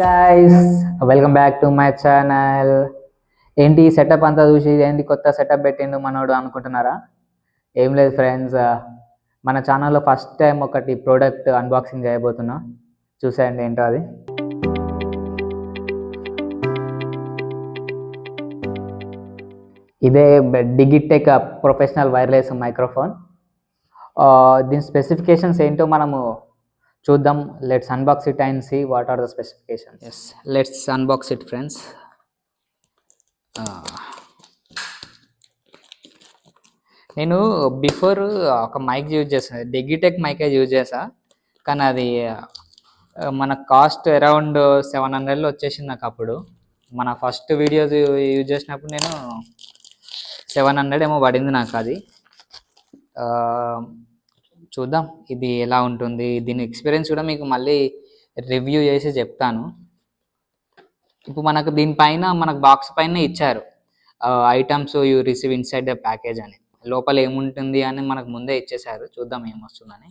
Guys, welcome back to my channel. ఏంటి setup అంతా చూసి ఏంటి కొత్త సెటప్ పెట్టిండు మనోడు అనుకుంటున్నారా? ఏం లేదు ఫ్రెండ్స్, మన ఛానల్లో ఫస్ట్ టైం ఒకటి ప్రోడక్ట్ అన్బాక్సింగ్ చేయబోతున్నా. చూసేయండి ఏంటో అది. ఇదే డిగిటెక్ ప్రొఫెషనల్ వైర్లెస్ మైక్రోఫోన్. దీని స్పెసిఫికేషన్స్ ఏంటో మనము చూద్దాం. Let's unbox it and see what are the specifications. Yes, let's unbox it friends. నేను బిఫోర్ ఒక మైక్ యూజ్ చేస్తాను, డిగిటెక్ మైక్ యూజ్ చేసా, కానీ అది మన కాస్ట్ అరౌండ్ 700లో వచ్చేసింది నాకు. అప్పుడు మన ఫస్ట్ వీడియోస్ యూజ్ చేసినప్పుడు నేను 700 ఏమో పడింది నాకు అది. చూద్దాం ఇది ఎలా ఉంటుంది, దీని ఎక్స్పీరియన్స్ కూడా మీకు మళ్ళీ రివ్యూ చేసి చెప్తాను. ఇప్పుడు మనకు దీనిపైన మనకు బాక్స్ పైన ఇచ్చారు items you receive inside the package అని. లోపల ఏముంటుంది అని మనకు ముందే ఇచ్చేసారు. చూద్దాం ఏమొస్తుందని.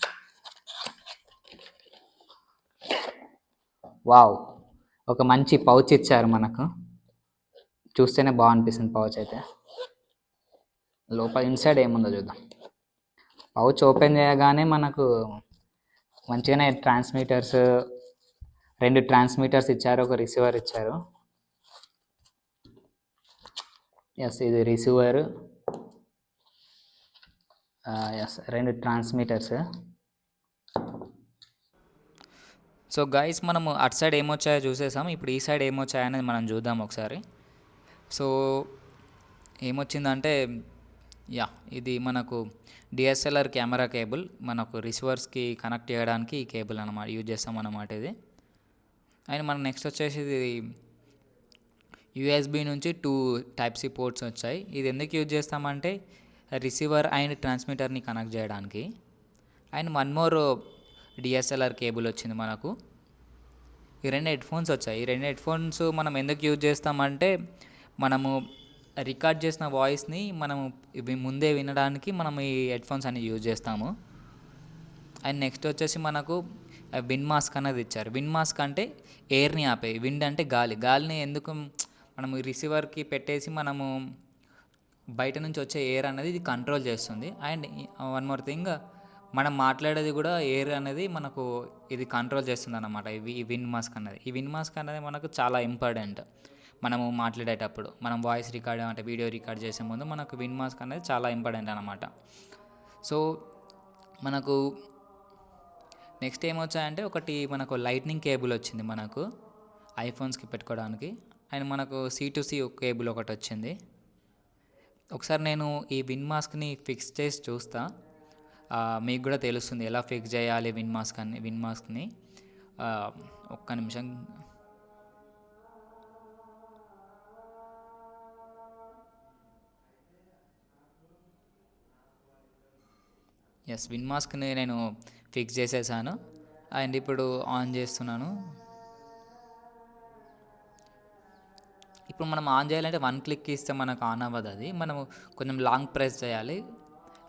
వావ్, ఒక మంచి పౌచ్ ఇచ్చారు మనకు. చూస్తేనే బాగా అనిపిస్తుంది పౌచ్ అయితే. లోపల ఇన్సైడ్ ఏముందో చూద్దాం. పౌచ్ ఓపెన్ చేయగానే మనకు మంచిగానే ట్రాన్స్మిటర్స్, 2 ట్రాన్స్మిటర్స్ ఇచ్చారు, ఒక రిసీవర్ ఇచ్చారు. ఎస్, ఇది receiver. Yes, 2 transmitters. So guys, మనము అటు సైడ్ ఏమొచ్చాయో చూసేసాం. ఇప్పుడు ఈ సైడ్ ఏమొచ్చాయో అనేది మనం చూద్దాం ఒకసారి. సో ఏమొచ్చిందంటే, ఇది మనకు డిఎస్ఎల్ఆర్ కెమెరా కేబుల్. మనకు రిసీవర్స్కి కనెక్ట్ చేయడానికి ఈ కేబుల్ అన్నమాట యూజ్ చేస్తాం అన్నమాట ఇది. అండ్ మనకు నెక్స్ట్ వచ్చేసి ఇది యూఎస్బి నుంచి 2 టైప్-సి పోర్ట్స్ వచ్చాయి. ఇది ఎందుకు యూజ్ చేస్తామంటే రిసీవర్ అండ్ ట్రాన్స్మిటర్ని కనెక్ట్ చేయడానికి. అండ్ 1 మోర్ డిఎస్ఎల్ఆర్ కేబుల్ వచ్చింది మనకు. ఈ 2 హెడ్ఫోన్స్ వచ్చాయి. ఈ 2 హెడ్ఫోన్స్ మనం ఎందుకు యూజ్ చేస్తామంటే, మనము రికార్డ్ చేసిన వాయిస్ని మనము ఇవి ముందే వినడానికి మనం ఈ హెడ్ఫోన్స్ అనేది యూజ్ చేస్తాము. అండ్ నెక్స్ట్ వచ్చేసి మనకు విండ్ మాస్క్ అనేది ఇచ్చారు. విండ్ మాస్క్ అంటే ఎయిర్ని ఆపే, విండ్ అంటే గాలిని ఎందుకు మనము రిసీవర్కి పెట్టేసి మనము బయట నుంచి వచ్చే ఎయిర్ అనేది ఇది కంట్రోల్ చేస్తుంది. అండ్ 1 మోర్ థింగ్, మనం మాట్లాడేది కూడా ఎయిర్ అనేది మనకు ఇది కంట్రోల్ చేస్తుంది అన్నమాట. ఈ విండ్ మాస్క్ అనేది. ఈ విండ్ మాస్క్ అనేది మనకు చాలా ఇంపార్టెంట్. మనము మాట్లాడేటప్పుడు, మనం వాయిస్ రికార్డ్ అంటే వీడియో రికార్డ్ చేసే ముందు మనకు విండ్ మాస్క్ అనేది చాలా ఇంపార్టెంట్ అన్నమాట. సో మనకు నెక్స్ట్ ఏమొచ్చాయంటే, ఒకటి మనకు లైట్నింగ్ కేబుల్ వచ్చింది మనకు ఐఫోన్స్కి పెట్టుకోవడానికి. అండ్ మనకు C2C కేబుల్ ఒకటి వచ్చింది. ఒకసారి నేను ఈ విండ్ మాస్క్ని ఫిక్స్ చేసి చూస్తా, మీకు కూడా తెలుస్తుంది ఎలా ఫిక్స్ చేయాలి విండ్ మాస్క్ని. ఒక్క నిమిషం. ఎస్, విండ్ మాస్క్ని నేను ఫిక్స్ చేసేసాను. అండ్ ఇప్పుడు ఆన్ చేస్తున్నాను. ఇప్పుడు మనం ఆన్ చేయాలంటే 1 క్లిక్ ఇస్తే మనకు ఆన్ అవ్వదు అది. మనము కొంచెం లాంగ్ ప్రెస్ చేయాలి.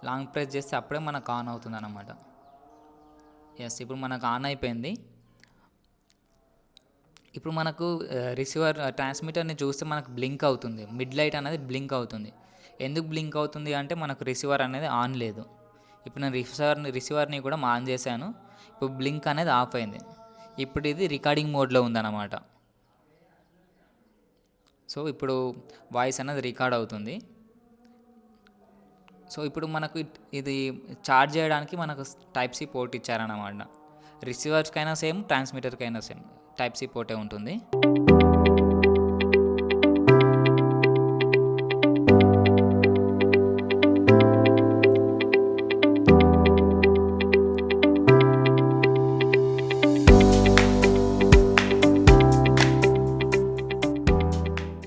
లాంగ్ ప్రెస్ చేస్తే అప్పుడే మనకు ఆన్ అవుతుంది అన్నమాట. ఎస్, ఇప్పుడు మనకు ఆన్ అయిపోయింది. ఇప్పుడు మనకు రిసీవర్ ట్రాన్స్మిటర్ని చూస్తే మనకు బ్లింక్ అవుతుంది. మిడ్ లైట్ అనేది బ్లింక్ అవుతుంది. ఎందుకు బ్లింక్ అవుతుంది అంటే మనకు రిసీవర్ అనేది ఆన్ లేదు. ఇప్పుడు నేను రిసీవర్ని కూడా ఆన్ చేశాను. ఇప్పుడు బ్లింక్ అనేది ఆఫ్ అయింది. ఇప్పుడు ఇది రికార్డింగ్ మోడ్లో ఉందన్నమాట. సో ఇప్పుడు వాయిస్ అనేది రికార్డ్ అవుతుంది. సో ఇప్పుడు మనకు ఇది ఛార్జ్ చేయడానికి మనకు టైప్-సి పోర్ట్ ఇచ్చారన్నమాట. రిసీవర్స్కైనా సేమ్, ట్రాన్స్మిటర్కైనా సేమ్ టైప్-సి పోర్టే ఉంటుంది.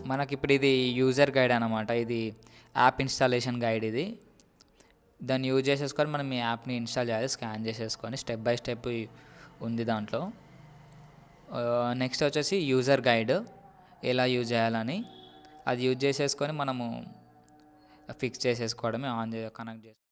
మనకి ఇప్పుడు ఇది యూజర్ గైడ్ అన్నమాట. ఇది యాప్ ఇన్స్టాలేషన్ గైడ్. ఇది దాన్ని యూజ్ చేసేసుకొని మనం ఈ యాప్ని ఇన్స్టాల్ చేయాలి. స్కాన్ చేసేసుకొని స్టెప్ బై స్టెప్ ఉంది దాంట్లో. నెక్స్ట్ వచ్చేసి యూజర్ గైడ్, ఎలా యూజ్ చేయాలని. అది యూజ్ చేసేసుకొని మనము ఫిక్స్ చేసేసుకోవడమే, కనెక్ట్ చేసి.